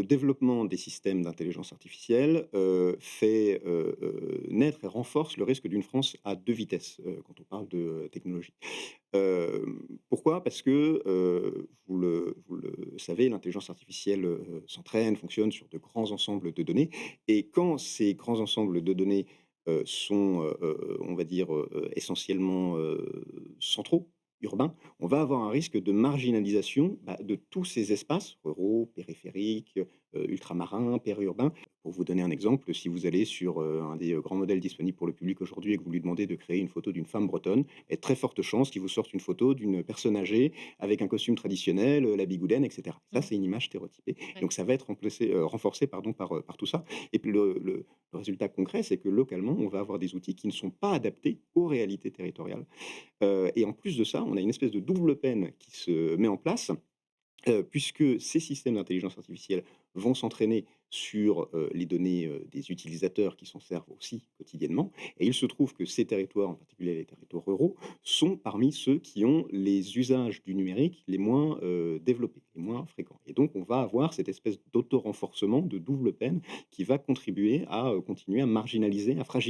le développement des systèmes d'intelligence artificielle, fait, naître et renforce le risque d'une France à 2 vitesses, quand on parle de, technologie. Pourquoi? Parce que, vous le savez, l'intelligence artificielle, s'entraîne, fonctionne sur de grands ensembles de données et quand ces grands ensembles de données, sont, on va dire, essentiellement, centraux, urbains, on va avoir un risque de marginalisation, bah, de tous ces espaces ruraux, périphériques, ultramarins, périurbains. Pour vous donner un exemple, si vous allez sur, un des, grands modèles disponibles pour le public aujourd'hui et que vous lui demandez de créer une photo d'une femme bretonne, il y a de très fortes chances qu'il vous sorte une photo d'une personne âgée avec un costume traditionnel, la bigouden et cetera. Ça, Mmh. c'est une image stéréotypée. Donc D'accord. ça va être renforcé pardon, par tout ça et puis le résultat concret, c'est que localement, on va avoir des outils qui ne sont pas adaptés aux réalités territoriales, et en plus de ça, on a une espèce de double peine qui se met en place. Puisque ces systèmes d'intelligence artificielle vont s'entraîner sur, les données, des utilisateurs qui s'en servent aussi quotidiennement et il se trouve que ces territoires, en particulier les territoires ruraux, sont parmi ceux qui ont les usages du numérique les moins, développés, les moins fréquents et donc on va avoir cette espèce d'auto-renforcement de double peine qui va contribuer à, continuer à marginaliser, à fragiliser